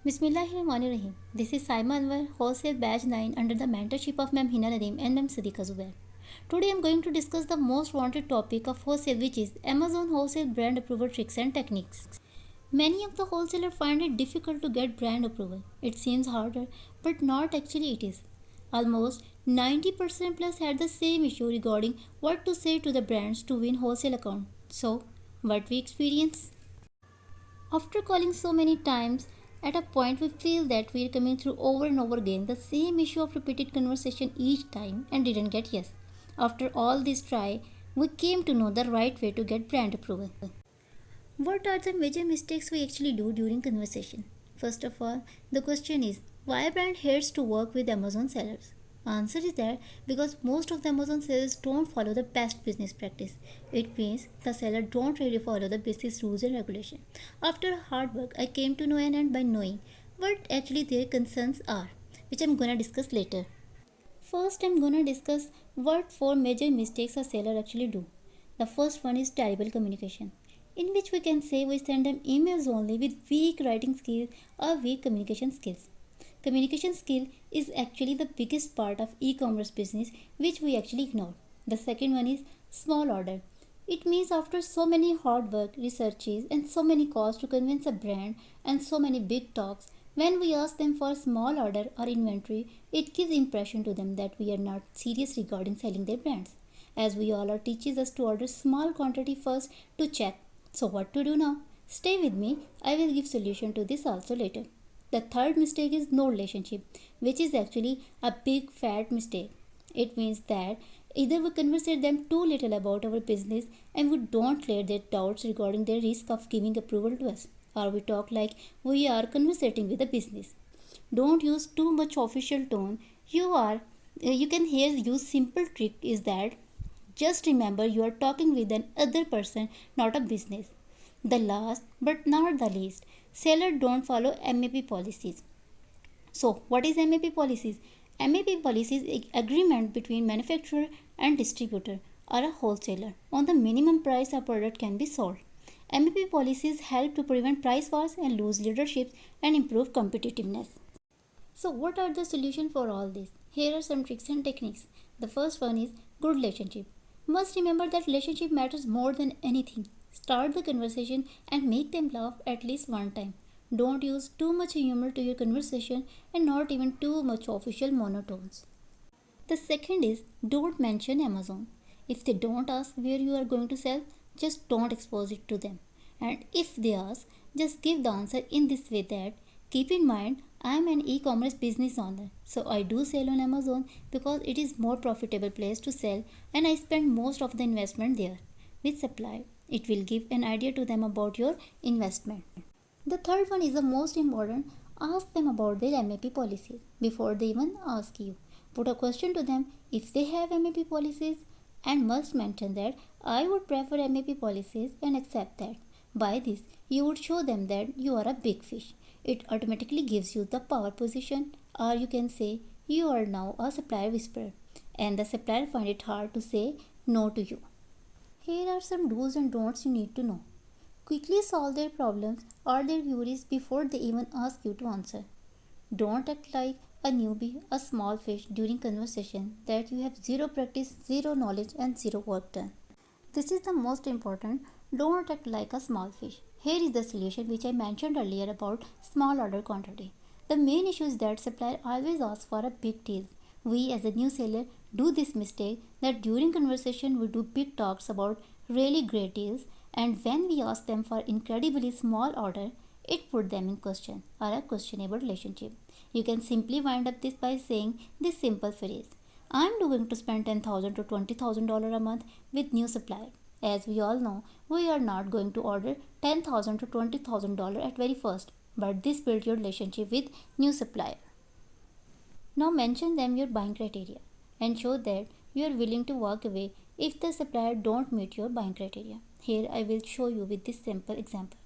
Bismillahirrahmanirrahim. This is Saima Anwar, Wholesale Batch 9 under the mentorship of Ma'am Hina Nadeem and Ma'am Sadiqa Zubair. Today I am going to discuss the most wanted topic of wholesale, which is Amazon wholesale brand approval tricks and techniques. Many of the wholesalers find it difficult to get brand approval. It seems harder, but not actually it is. Almost 90% plus had the same issue regarding what to say to the brands to win wholesale account. So, what we experience? After calling so many times, at a point we feel that we are coming through over and over again the same issue of repeated conversation each time and didn't get yes. After all this try, we came to know the right way to get brand approval. What are the major mistakes we actually do during conversation? First of all, the question is why brand hates to work with Amazon sellers? Answer is that because most of the Amazon sellers don't follow the best business practice. It means the seller don't really follow the business rules and regulation. After hard work, I came to know an end by knowing what actually their concerns are, which I'm gonna discuss later. First, I'm gonna discuss what four major mistakes a seller actually do. The first one is terrible communication, in which we can say we send them emails only with weak writing skills or weak communication skills. Communication skill is actually the biggest part of e-commerce business which we actually ignore. The second one is small order. It means after so many hard work, researches and so many calls to convince a brand and so many big talks, when we ask them for a small order or inventory, it gives impression to them that we are not serious regarding selling their brands. As we all are teaches us to order small quantity first to check. So what to do now? Stay with me. I will give solution to this also later. The third mistake is no relationship, which is actually a big fat mistake. It means that either we conversate them too little about our business and we don't clear their doubts regarding their risk of giving approval to us, or we talk like we are conversating with a business. Don't use too much official tone. You can here use simple trick is that just remember you are talking with an other person, not a business. The last but not the least, sellers don't follow MAP policies. So, what is MAP policies? MAP policies is agreement between manufacturer and distributor or a wholesaler on the minimum price a product can be sold. MAP policies help to prevent price wars and lose leadership and improve competitiveness. So, what are the solutions for all this? Here are some tricks and techniques. The first one is good relationship. Must remember that relationship matters more than anything. Start the conversation and make them laugh at least one time. Don't use too much humor to your conversation and not even too much official monotones. The second is don't mention Amazon. If they don't ask where you are going to sell, just don't expose it to them. And if they ask, just give the answer in this way that keep in mind I am an e-commerce business owner, so I do sell on Amazon because it is more profitable place to sell and I spend most of the investment there. With supply, it will give an idea to them about your investment. The third one is the most important. Ask them about their MAP policies before they even ask you. Put a question to them if they have MAP policies and must mention that I would prefer MAP policies and accept that. By this, you would show them that you are a big fish. It automatically gives you the power position, or you can say you are now a supplier whisperer and the supplier find it hard to say no to you. Here are some do's and don'ts you need to know. Quickly solve their problems or their queries before they even ask you to answer. Don't act like a newbie, a small fish during conversation that you have zero practice, zero knowledge and zero work done. This is the most important. Don't act like a small fish. Here is the solution which I mentioned earlier about small order quantity. The main issue is that supplier always asks for a big deal. We as a new seller do this mistake that during conversation we do big talks about really great deals, and when we ask them for incredibly small order, it put them in question or a questionable relationship. You can simply wind up this by saying this simple phrase. I'm going to spend $10,000 to $20,000 a month with new supplier. As we all know, we are not going to order $10,000 to $20,000 at very first, but this builds your relationship with new supplier. Now mention them your buying criteria and show that you are willing to walk away if the supplier don't meet your buying criteria. Here I will show you with this simple example.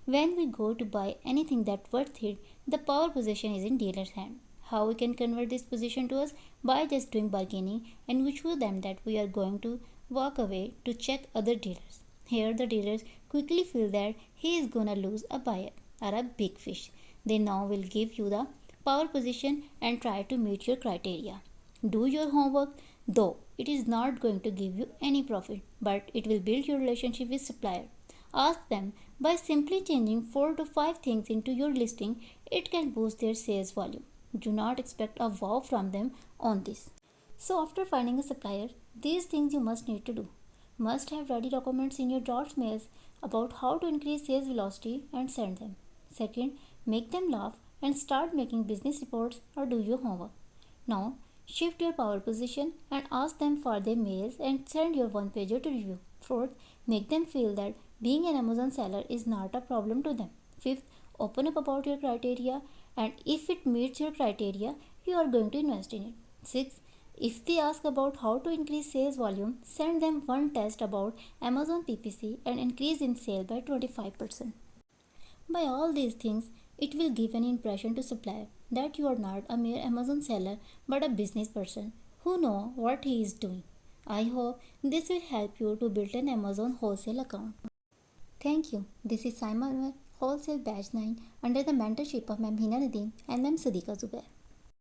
When we go to buy anything that worth it, the power position is in dealer's hand. How we can convert this position to us? By just doing bargaining, and we show them that we are going to walk away to check other dealers. Here the dealers quickly feel that he is gonna lose a buyer or a big fish. They now will give you the power position and try to meet your criteria. Do your homework, though it is not going to give you any profit, but it will build your relationship with supplier. Ask them by simply changing 4 to 5 things into your listing, it can boost their sales volume. Do not expect a wow from them on this. So after finding a supplier, these things you must need to do. Must have ready documents in your drafts mails about how to increase sales velocity and send them. Second, make them laugh and start making business reports or do your homework. Now, shift your power position and ask them for their mails and send your one pager to review. Fourth, make them feel that being an Amazon seller is not a problem to them. Fifth, open up about your criteria and if it meets your criteria, you are going to invest in it. Sixth, if they ask about how to increase sales volume, send them one test about Amazon PPC and increase in sale by 25%. By all these things, it will give an impression to supplier that you are not a mere Amazon seller but a business person who know what he is doing. I hope this will help you to build an Amazon wholesale account. Thank you. This is Simon Wholesale Batch 9 under the mentorship of Ma'am Hina Nadeem and Ma'am Siddiqa Zubair.